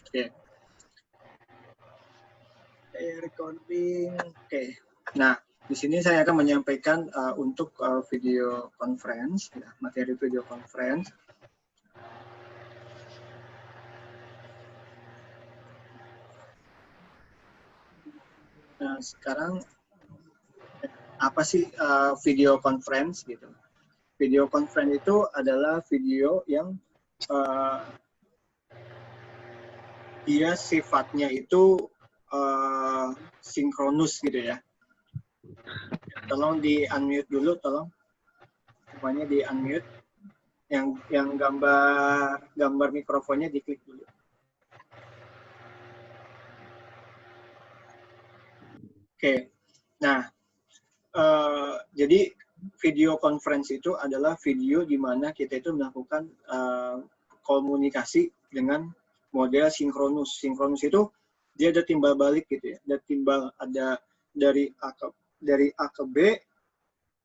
Oke. Recording. Oke. Nah, di sini saya akan menyampaikan untuk video conference, ya, materi video conference. Nah, sekarang apa sih video conference gitu? Video conference itu adalah video yang dia sifatnya itu sinkronus gitu ya. Tolong di unmute dulu, tolong semuanya di unmute. Yang gambar mikrofonnya diklik dulu. Oke, nah jadi video conference itu adalah video di mana kita itu melakukan komunikasi dengan model sinkronus. Sinkronus itu dia ada timbal balik gitu ya. Ada dari A ke B,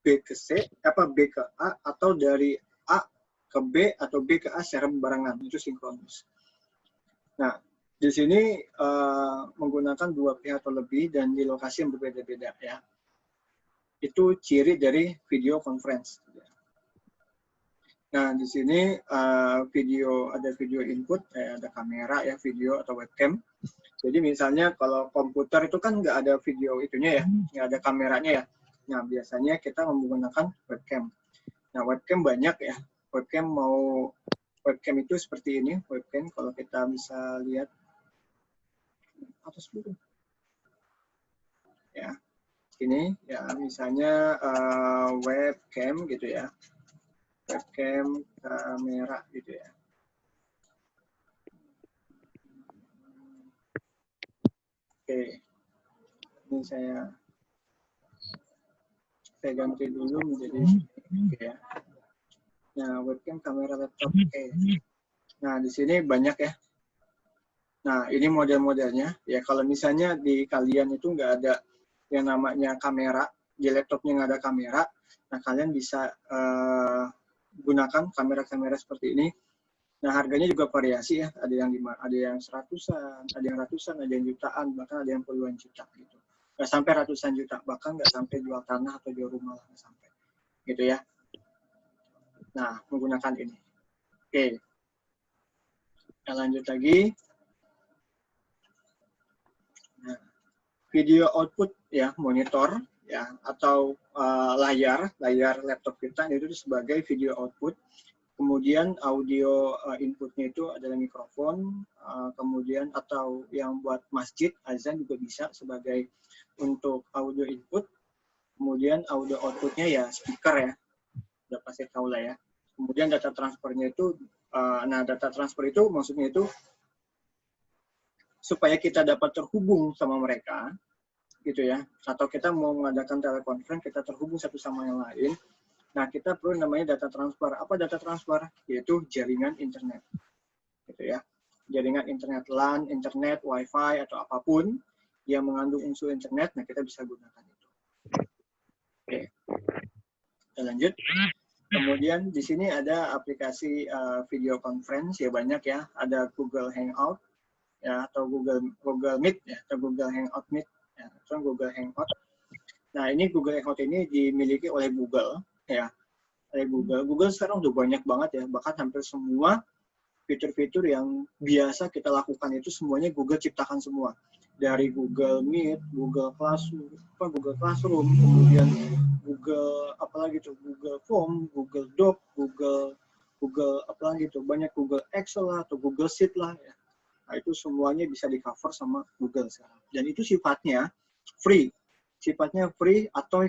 B ke C, B ke A, atau dari A ke B atau B ke A secara berbarengan. Itu sinkronus. Nah, di sini menggunakan dua pihak atau lebih dan di lokasi yang berbeda-beda ya. Itu ciri dari video conference. Nah, di sini ada video input, ada kamera ya, video atau webcam. Jadi misalnya kalau komputer itu kan nggak ada video itunya ya, nggak ada kameranya ya. Nah, biasanya kita menggunakan webcam. Nah, webcam banyak ya. Webcam itu seperti ini, webcam kalau kita bisa lihat atas dulu. Ya, ini ya misalnya webcam gitu ya. Webcam kamera gitu ya. Oke, ini saya ganti dulu menjadi ya. Nah, webcam kamera laptop. Oke. Nah, di sini banyak ya. Nah, ini model-modelnya. Ya, kalau misalnya di kalian itu nggak ada yang namanya kamera, di laptopnya nggak ada kamera, nah kalian bisa gunakan kamera-kamera seperti ini. Nah, harganya juga variasi ya. Ada yang seratusan, ada yang ratusan, ada yang jutaan, bahkan ada yang puluhan juta gitu. Nggak sampai ratusan juta, bahkan nggak sampai jual tanah atau jual rumah, nggak sampai. Gitu ya. Nah, menggunakan ini. Oke. Kita lanjut lagi. Nah, video output ya, monitor ya, atau layar laptop kita itu sebagai video output. Kemudian audio inputnya itu adalah mikrofon, kemudian atau yang buat masjid, azan juga bisa sebagai untuk audio input. Kemudian audio outputnya ya speaker ya, udah pasti tahu lah ya. Kemudian data transfernya itu, nah data transfer itu maksudnya itu supaya kita dapat terhubung sama mereka, gitu ya. Atau kita mau mengadakan telekonferensi, kita terhubung satu sama yang lain. Nah, kita perlu namanya data transfer. Apa data transfer? Yaitu jaringan internet. Gitu ya. Jaringan internet LAN, internet, WiFi, atau apapun yang mengandung unsur internet, nah kita bisa gunakan itu. Oke. Kita lanjut. Kemudian di sini ada aplikasi video conference, ya banyak ya. Ada Google Hangout, ya, atau Google Meet, ya, atau Google Hangout Meet, ya, atau Google Hangout. Nah, ini Google Hangout ini dimiliki oleh Google, ya. Google sekarang udah banyak banget ya, bahkan hampir semua fitur-fitur yang biasa kita lakukan itu semuanya Google ciptakan semua. Dari Google Meet, Google Classroom, kemudian Google apalagi tuh, Google Form, Google Doc, Google apalagi tuh, banyak Google Excel lah atau Google Sheet lah ya. Nah, itu semuanya bisa di cover sama Google sekarang. Dan itu sifatnya free. Sifatnya free atau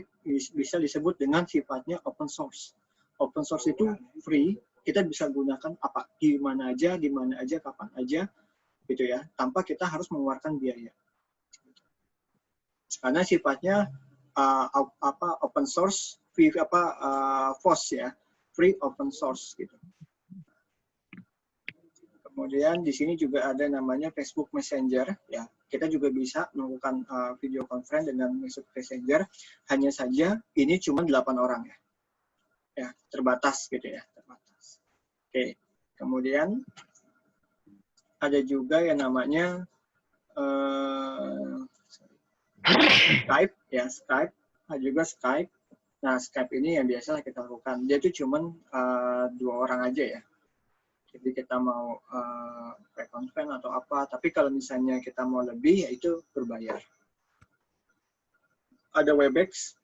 bisa disebut dengan sifatnya open source. Open source itu free, kita bisa gunakan apa, di mana aja, kapan aja, gitu ya, tanpa kita harus mengeluarkan biaya. Karena sifatnya open source, FOSS ya, free open source gitu. Kemudian di sini juga ada namanya Facebook Messenger ya. Kita juga bisa melakukan video conference dengan Facebook Messenger. Hanya saja ini cuma 8 orang ya. Ya, terbatas gitu ya, terbatas. Oke. Kemudian ada juga yang namanya Skype, ya Skype, ada juga Skype. Nah, Skype ini yang biasa kita lakukan. Dia itu cuman 2 orang aja ya. Jadi kita mau pre-conference atau apa, tapi kalau misalnya kita mau lebih, ya itu berbayar. Ada Webex.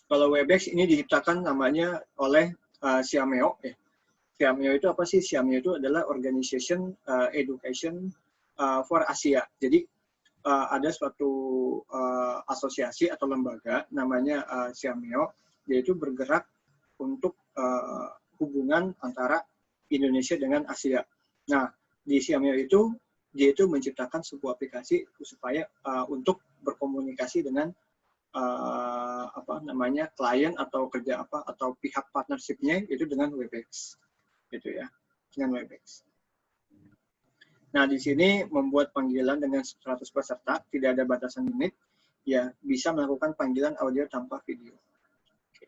Kalau Webex ini diciptakan namanya oleh Xiameo. Ya. Xiameo itu apa sih? Xiameo itu adalah Organization Education for Asia. Jadi ada suatu asosiasi atau lembaga namanya Xiameo, yaitu bergerak untuk hubungan antara Indonesia dengan Asia. Nah, di Xiameo itu dia itu menciptakan sebuah aplikasi supaya untuk berkomunikasi dengan klien atau kerja atau pihak partnership-nya itu dengan Webex, gitu ya, dengan Webex. Nah, di sini membuat panggilan dengan 100 peserta, tidak ada batasan menit, ya bisa melakukan panggilan audio tanpa video. Oke.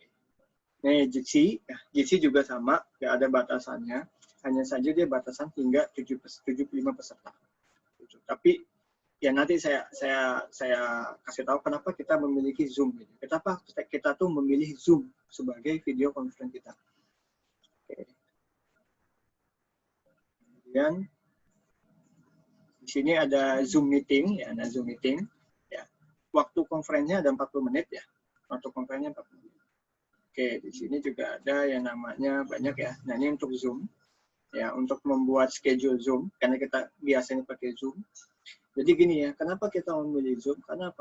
Nih, Jitsi juga sama, tidak ada batasannya, hanya saja dia batasan hingga 75 peserta. Tapi ya nanti saya kasih tahu kenapa kita memiliki Zoom. Kenapa kita tuh memilih Zoom sebagai video conference kita. Oke. Kemudian di sini ada Zoom meeting, ya, ada Zoom meeting. Ya. Waktu konferensinya ada 40 menit ya. Waktu konferensinya 40 menit. Oke, di sini juga ada yang namanya banyak ya. Nah, ini untuk Zoom. Ya, untuk membuat schedule Zoom, karena kita biasanya pakai Zoom. Jadi gini ya, kenapa kita memilih Zoom? Karena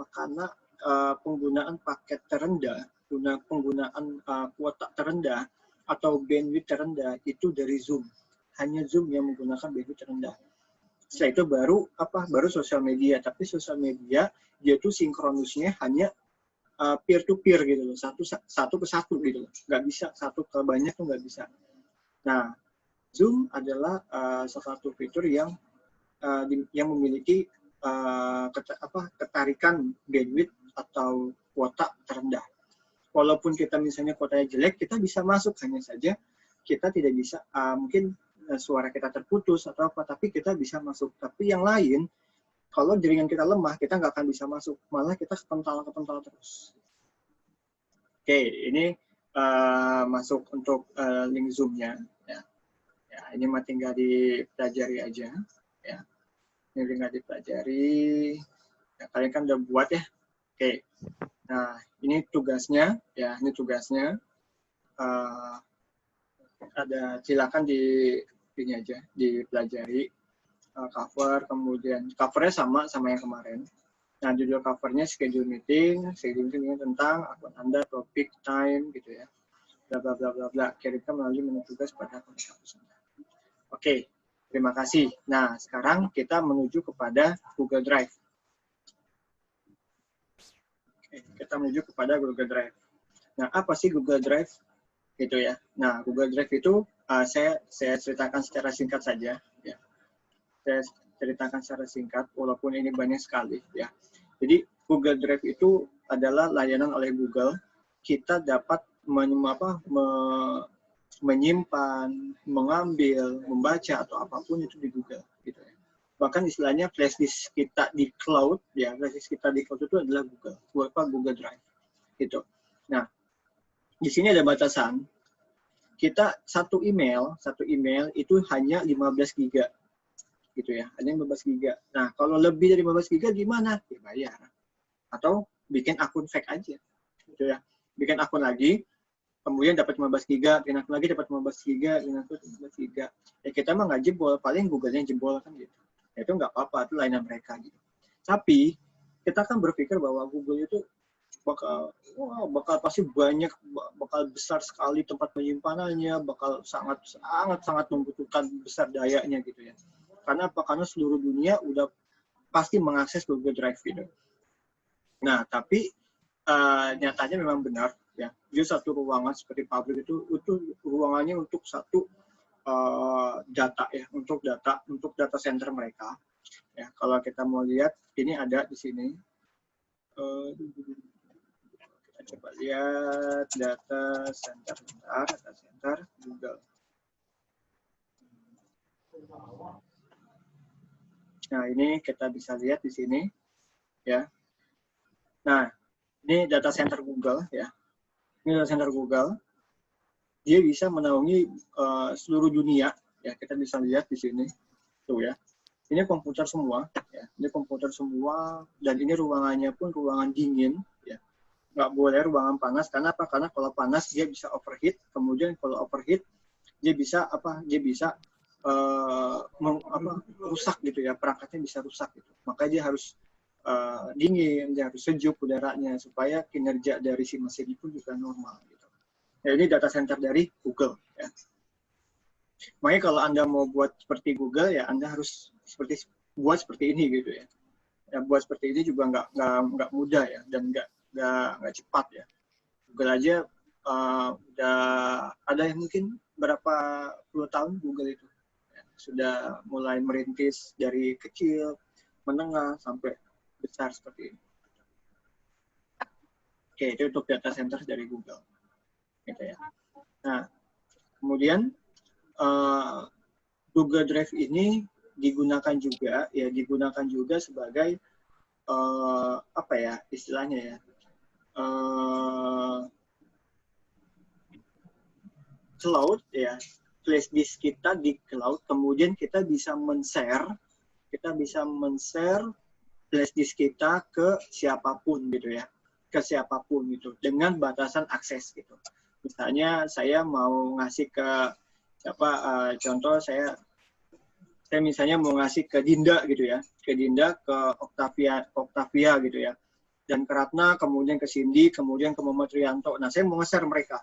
penggunaan paket terendah, penggunaan kuota terendah atau bandwidth terendah itu dari Zoom. Hanya Zoom yang menggunakan bandwidth terendah. Setelah itu baru sosial media, tapi sosial media dia tuh sinkronusnya hanya peer to peer gitu loh, satu ke satu gitu loh, nggak bisa satu ke banyak tuh nggak bisa. Nah, Zoom adalah salah satu fitur yang memiliki ketarikan bandwidth atau kuota terendah. Walaupun kita misalnya kuotanya jelek, kita bisa masuk, hanya saja kita tidak bisa mungkin suara kita terputus atau apa, tapi kita bisa masuk. Tapi yang lain, kalau jaringan kita lemah, kita nggak akan bisa masuk. Malah kita kepental terus. Oke, ini masuk untuk link Zoom-nya. Ya, ini mah tinggal dipelajari aja. Ya, ini tinggal dipelajari. Ya, kalian kan udah buat ya. Oke, nah ini tugasnya. Ya, ini tugasnya. Silakan ini aja dipelajari cover, kemudian covernya sama yang kemarin. Nah, judul covernya schedule meeting tentang akun Anda, topik, time gitu ya, bla bla bla bla bla. Kirimkan melalui menu tugas pada akun kampus Anda. Oke, terima kasih. Nah, sekarang kita menuju kepada Google Drive. Oke, kita menuju kepada Google Drive. Nah, apa sih Google Drive? Gitu ya. Nah, Google Drive itu saya ceritakan secara singkat saja ya. Saya ceritakan secara singkat walaupun ini banyak sekali ya. Jadi Google Drive itu adalah layanan oleh Google. Kita dapat menyimpan, mengambil, membaca atau apapun itu di Google gitu ya. Bahkan istilahnya flash disk kita di cloud ya, flash disk kita di cloud itu adalah Google Drive gitu. Nah, di sini ada batasan. Kita satu email itu hanya 15 giga gitu ya, hanya 15 giga. Nah, kalau lebih dari 15 giga gimana? Ya bayar. Atau bikin akun fake aja gitu ya. Bikin akun lagi, kemudian dapat 15 giga, bikin akun lagi dapat 15 giga, bikin akun 15 giga. Ya kita mah nggak jebol, paling Google-nya jebol kan gitu. Ya, itu nggak apa-apa, itu layanan mereka gitu. Tapi kita kan berpikir bahwa Google itu bakal pasti banyak, bakal besar sekali tempat penyimpanannya, bakal sangat membutuhkan besar dayanya gitu ya. Karena apa? Karena seluruh dunia udah pasti mengakses Google Drive gitu. Nah, tapi nyatanya memang benar ya. Jadi satu ruangan seperti pabrik itu ruangannya untuk satu data ya, untuk data center mereka. Ya, kalau kita mau lihat ini ada di sini. Kita coba lihat data center Google. Nah, ini kita bisa lihat di sini, ya. Nah, ini data center Google, ya. Ini data center Google. Dia bisa menaungi seluruh dunia, ya. Kita bisa lihat di sini, tuh ya. Ini komputer semua, ya. Ini komputer semua, dan ini ruangannya pun ruangan dingin, ya. Nggak boleh ruangan panas, karena apa? Karena kalau panas dia bisa overheat, kemudian kalau overheat dia bisa rusak gitu ya, perangkatnya bisa rusak gitu. Makanya dia harus dingin, dia harus sejuk udaranya supaya kinerja dari si mesin itu juga normal gitu. Ya, ini data center dari Google ya. Makanya kalau Anda mau buat seperti Google ya Anda harus buat seperti ini gitu ya. Ya buat seperti ini juga nggak mudah ya, dan nggak cepat ya. Google aja udah ada yang mungkin berapa puluh tahun Google itu ya, sudah mulai merintis dari kecil, menengah sampai besar seperti ini. Oke, itu untuk data center dari Google, gitu ya. Nah, kemudian Google Drive ini digunakan juga sebagai apa ya istilahnya ya, cloud ya, flash disk kita di cloud, kemudian kita bisa men-share flash disk kita ke siapapun gitu ya, dengan batasan akses gitu. Misalnya saya mau ngasih ke contoh saya misalnya mau ngasih ke Dinda gitu ya, ke Octavia gitu ya, dan ke Ratna, kemudian ke Cindy, kemudian ke Muhammad Rianto. Nah, saya mau nge-share mereka.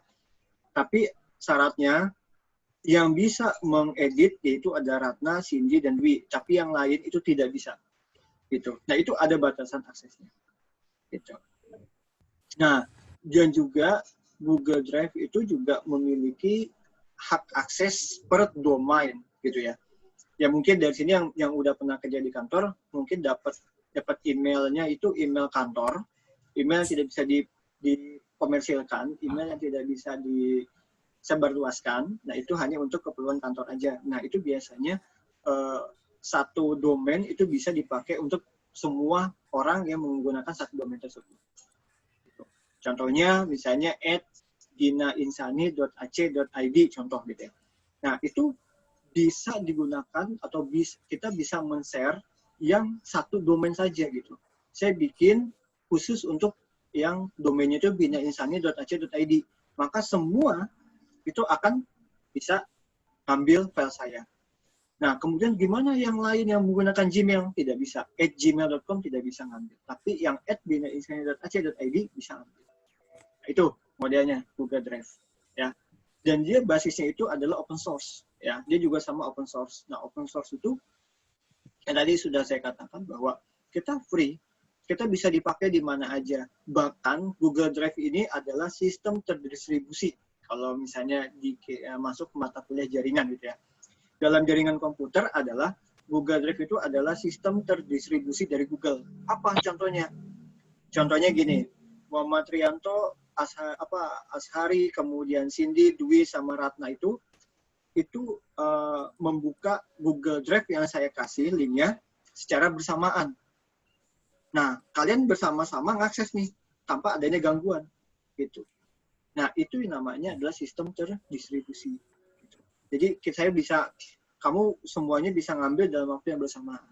Tapi syaratnya yang bisa mengedit yaitu ada Ratna, Cindy, dan Dwi. Tapi yang lain itu tidak bisa. Gitu. Nah, itu ada batasan aksesnya. Gitu. Nah, dan juga Google Drive itu juga memiliki hak akses per domain gitu ya. Ya mungkin dari sini yang udah pernah kerja di kantor mungkin dapat emailnya itu email kantor, email yang tidak bisa dikomersilkan, email yang tidak bisa disebarluaskan. Nah, itu hanya untuk keperluan kantor aja. Nah, itu biasanya satu domain itu bisa dipakai untuk semua orang yang menggunakan satu domain tersebut. Contohnya misalnya @dinainsani.ac.id contoh gitu ya. Nah, itu bisa digunakan atau kita bisa men-share yang satu domain saja gitu. Saya bikin khusus untuk yang domainnya itu dinainsani.ac.id. Maka semua itu akan bisa ambil file saya. Nah, kemudian gimana yang lain yang menggunakan Gmail? Tidak bisa. @gmail.com tidak bisa ngambil. Tapi yang @dinainsani.ac.id bisa ambil. Itu modelnya Google Drive ya, dan dia basisnya itu adalah open source ya, dia juga sama open source. Nah, open source itu yang tadi sudah saya katakan bahwa kita free, kita bisa dipakai di mana aja. Bahkan Google Drive ini adalah sistem terdistribusi kalau misalnya masuk mata kuliah jaringan gitu ya. Dalam jaringan komputer adalah Google Drive itu adalah sistem terdistribusi dari Google. Apa contohnya? Contohnya gini, Muhammad Rianto, Ashari, kemudian Cindy, Dwi, sama Ratna itu membuka Google Drive yang saya kasih linknya secara bersamaan. Nah, kalian bersama-sama ngakses nih tanpa adanya gangguan, gitu. Nah, itu namanya adalah sistem terdistribusi. Gitu. Jadi kamu semuanya bisa ngambil dalam waktu yang bersamaan.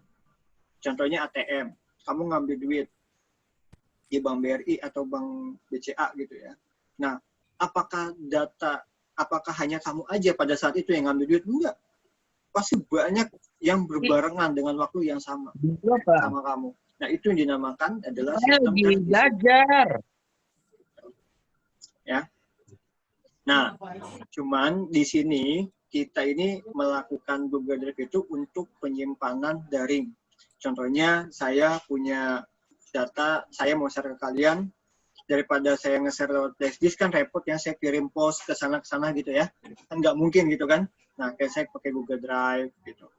Contohnya ATM, kamu ngambil duit di Bank BRI atau Bank BCA gitu ya. Nah, apakah hanya kamu aja pada saat itu yang ngambil duit? Enggak. Pasti banyak yang berbarengan dengan waktu yang sama kamu. Nah, itu yang dinamakan adalah sistem belajar. Ya. Nah, cuman di sini kita ini melakukan Google Drive itu untuk penyimpanan daring. Contohnya saya punya data, saya mau share ke kalian, daripada saya nge-share lewat flash disk kan repot ya, saya kirim post ke sana gitu ya, kan nggak mungkin gitu kan. Nah, kayak saya pakai Google Drive gitu,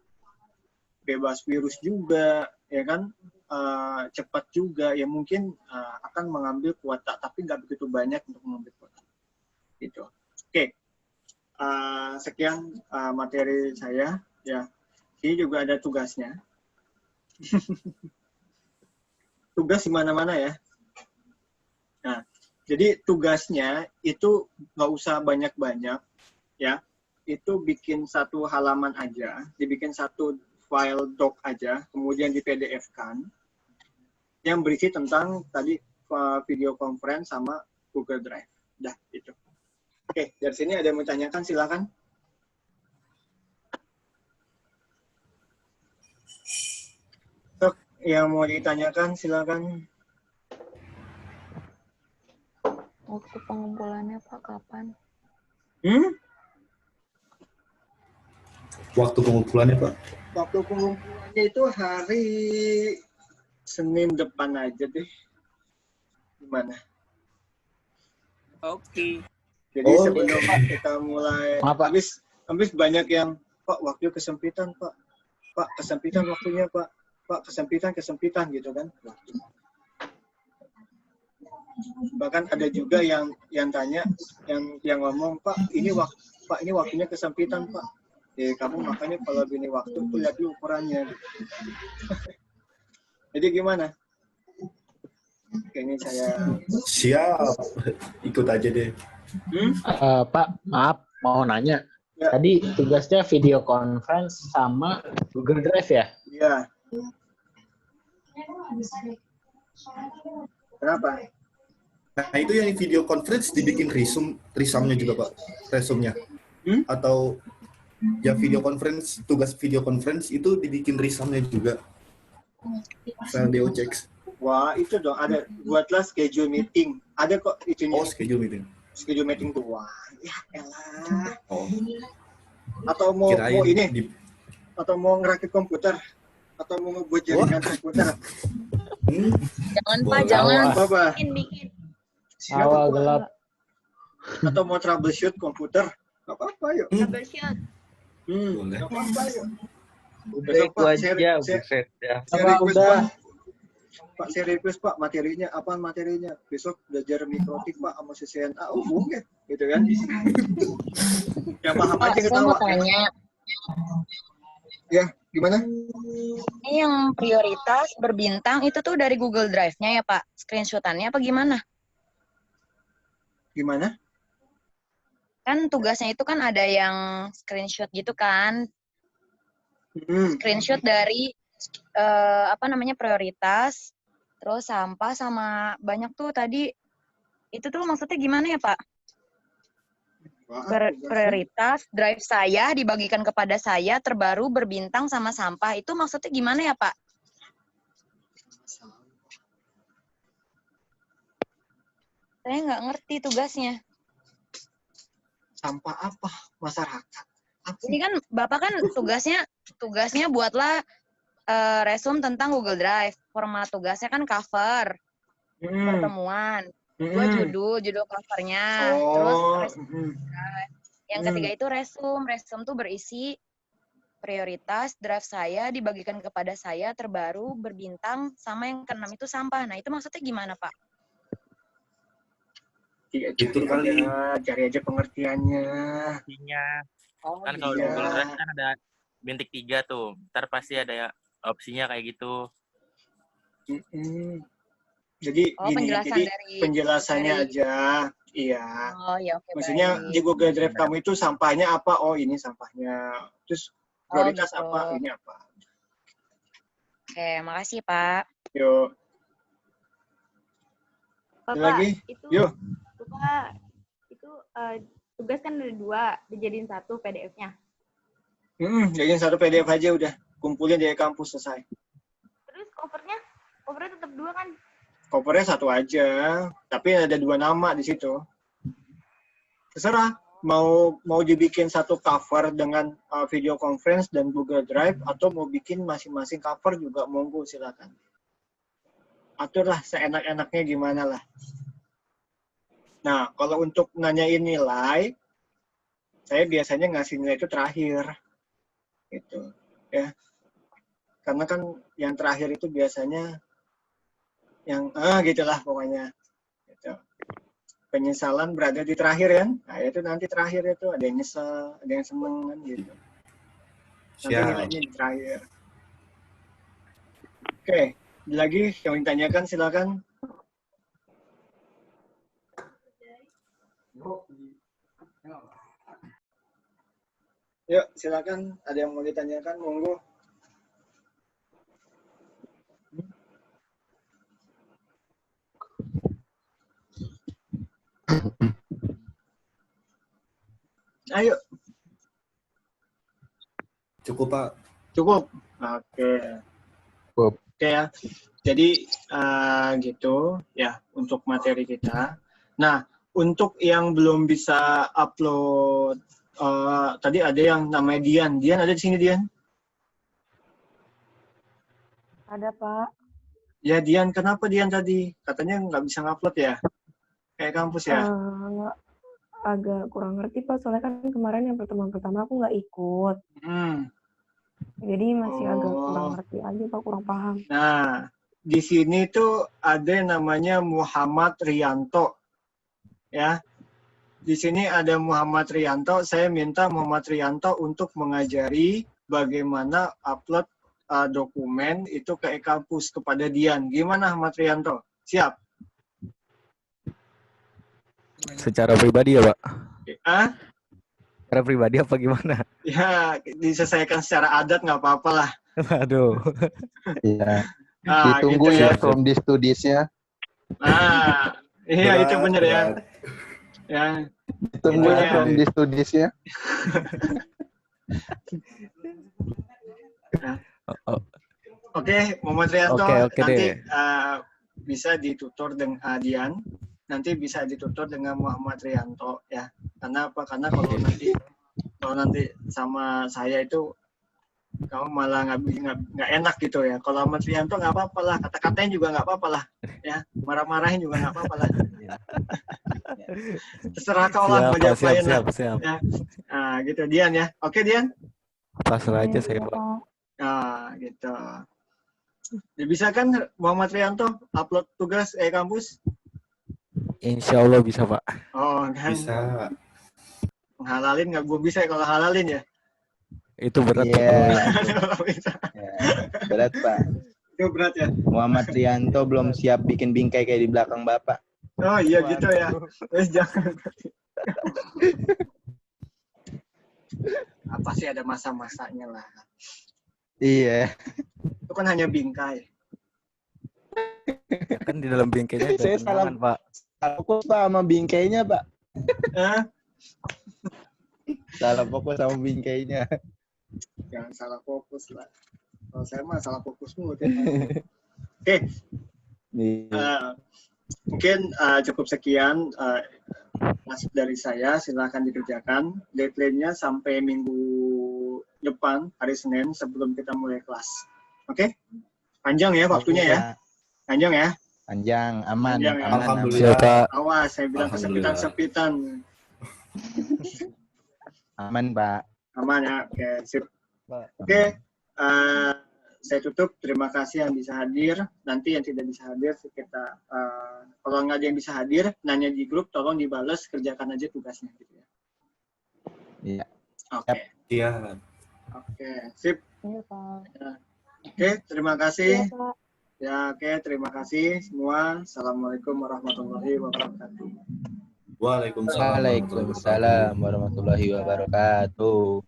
bebas virus juga ya kan, cepat juga ya, mungkin akan mengambil kuota tapi nggak begitu banyak untuk mengambil kuota gitu. Oke. Sekian materi saya ya. Ini juga ada tugasnya. Tugas di mana-mana ya. Nah, jadi tugasnya itu nggak usah banyak-banyak ya. Itu bikin satu halaman aja, dibikin satu file doc aja, kemudian di PDF-kan yang berisi tentang tadi video conference sama Google Drive. Dah, itu. Oke, dari sini ada yang mau tanyakan, silakan. Sok, yang mau ditanyakan, silakan. Waktu pengumpulannya Pak kapan? Waktu pengumpulannya, Pak? Waktu pengumpulannya itu hari Senin depan aja deh. Gimana? Oke. Jadi sebelum kita mulai, habis banyak yang, Pak, waktu kesempitan, Pak. Pak, kesempitan waktunya, Pak. Pak, kesempitan gitu kan. Bahkan ada juga yang tanya, yang ngomong, Pak, ini waktunya kesempitan, Pak. Ya, kamu makanya kalau gini waktu tuh lihat dulu ukurannya. Jadi gimana? Kayaknya saya siap, ikut aja deh. Pak, maaf mau nanya. Ya. Tadi tugasnya video conference sama Google Drive ya? Iya. Kenapa? Nah, itu yang video conference dibikin resumnya juga, Pak? Resumnya? Atau yang video conference, tugas video conference itu dibikin resumnya juga? File DOCX. Wah, itu dong, ada. Buatlah schedule meeting. Ada kok itunya. Oh, schedule meeting. Schedule meeting tuh. Wah, ya elah. Oh. Atau mau ini. Di... Atau mau ngerakit komputer. Atau mau ngebuat jaringan komputer. Jangan, Pak, jangan. Apa? Bikin. Awal gelap. Atau mau troubleshoot komputer. Gak apa-apa, yuk. Troubleshoot. Boleh. Gak apa-apa, yuk. Udah itu aja, buset ya. Pak, saya request, Pak, materinya, apaan materinya? Besok belajar mikrotik, Pak, sama CCNA. Oh, boleh, gitu kan? Yang paham aja Saya ketawa. mau tanya. Ya, gimana? Ini yang prioritas berbintang itu tuh dari Google Drive-nya ya, Pak? Screenshot-annya apa gimana? Gimana? Kan tugasnya itu kan ada yang screenshot gitu kan? Screenshot dari prioritas, terus sampah sama banyak tuh tadi. Itu tuh maksudnya gimana ya, Pak? Prioritas, drive saya dibagikan kepada saya, terbaru berbintang sama sampah. Itu maksudnya gimana ya, Pak? Saya nggak ngerti tugasnya. Sampah apa? Masyarakat. Apa? Ini kan Bapak kan tugasnya buatlah resume tentang Google Drive. Format tugasnya kan cover, pertemuan, judul covernya, terus resume drive. Yang ketiga itu resume tuh berisi prioritas, drive saya dibagikan kepada saya, terbaru, berbintang, sama yang keenam itu sampah. Nah itu maksudnya gimana, Pak? Cari aja pengertiannya. Kan kalau di Google Drive kan ada bintik 3 tuh. Ntar pasti ada opsinya kayak gitu. Jadi gini, jadi penjelasannya dari... aja. Iya. Oh ya, oke. Maksudnya baik. Di Google Drive kamu itu sampahnya apa? Oh, ini sampahnya. Terus prioritas gitu. apa? Ini apa? Oke, makasih, Pak. Yuk. Bapak, lagi? Itu, yuk. Bapak, itu tugas kan ada 2, dijadiin 1 PDF-nya. Jadiin 1 PDF aja udah. Kumpulin dari kampus, selesai. Terus covernya tetap 2 kan? Covernya 1 aja, tapi ada 2 nama di situ. Terserah, mau dibikin 1 cover dengan video conference dan Google Drive, atau mau bikin masing-masing cover juga monggo, silakan. Aturlah seenak-enaknya gimana lah. Nah, kalau untuk nanyain nilai, saya biasanya ngasih nilai itu terakhir. Gitu, ya. Karena kan yang terakhir itu biasanya yang gitulah pokoknya. Gitu. Penyesalan berada di terakhir kan? Nah, itu nanti terakhir itu ada yang nyesel, ada yang seneng kan gitu. Nanti nilainya di terakhir. Oke, lagi yang ditanyakan silakan. Yuk, silakan. Ada yang mau ditanyakan, monggo. Ayo. Cukup, Pak. Cukup. Oke. Cukup. Oke ya. Jadi gitu ya untuk materi kita. Nah, untuk yang belum bisa upload tadi ada yang namanya Dian. Dian ada di sini, Dian? Ada, Pak. Ya, Dian. Kenapa Dian tadi? Katanya nggak bisa ngupload ya? Kayak kampus ya? Agak kurang ngerti, Pak. Soalnya kan kemarin yang pertemuan-pertama aku nggak ikut. Jadi masih agak kurang ngerti aja, Pak. Kurang paham. Nah, di sini tuh ada yang namanya Muhammad Rianto. Ya. Di sini ada Muhammad Rianto. Saya minta Muhammad Rianto untuk mengajari bagaimana upload dokumen itu ke e-kampus kepada Dian. Gimana Muhammad Rianto? Siap? Secara pribadi ya, Pak? Secara pribadi apa gimana? Ya, diselesaikan secara adat nggak apa-apa lah. Aduh. Iya. Ditunggu gitu ya from the studies-nya. Iya itu benar ya. Ya. Ditunggu ya from the studies-nya. Oke, Muhammad Rianto Oke nanti deh. Bisa ditutur dengan Dian, nanti bisa ditutur dengan Muhammad Rianto ya. Karena apa? Karena kalau nanti sama saya itu kamu malah nggak enak gitu ya. Kalau Muhammad Rianto nggak apa-apa lah, kata-katanya juga nggak apa-apa lah, ya. Marah-marahin juga nggak apa-apa lah. Terserah kau lah mau diapain lah. Siap. Ya. Gitu Dian ya. Oke Dian. Pasrah aja saya, Pak. Gitu. Ya, bisa kan Muhammad Rianto upload tugas kampus? Insya Allah bisa, Pak. Oh kan. Bisa. Halalin nggak? Gue bisa kalau halalin ya. Itu berat. Berat, Pak. Itu berat ya. Muhammad Rianto belum siap bikin bingkai kayak di belakang Bapak. Oh iya gitu ya. Terus jangan. Apa sih ada masa-masanya lah. Iya. Itu kan hanya bingkai. Kan di dalam bingkainya ada Saya kenangan, Pak. Salah fokus, Pak, sama bingkainya, Pak. Salah fokus sama bingkainya. Jangan salah fokus lah. Kalau saya mah salah fokus mulu. Oke. Mungkin cukup sekian masuk dari saya. Silakan dikerjakan. Deadline-nya sampai minggu depan, hari Senin, sebelum kita mulai kelas. Oke? Panjang ya waktunya ya? Panjang ya? Panjang, aman. Panjang, ya? Alhamdulillah. Pak. Awas, saya bilang kesempitan-sempitan. Aman, Pak. Aman ya? Oke, sip. Oke, saya tutup. Terima kasih yang bisa hadir. Nanti yang tidak bisa hadir, kita kalau nggak ada yang bisa hadir, nanya di grup, tolong dibales, kerjakan aja tugasnya. Gitu ya. Iya. Oke. Iya. Oke, sip. Iya, Pak. Oke, terima kasih. Iya, Pak. Ya, oke, terima kasih semua. Assalamualaikum warahmatullahi wabarakatuh. Waalaikumsalam. Waalaikumsalam warahmatullahi wabarakatuh.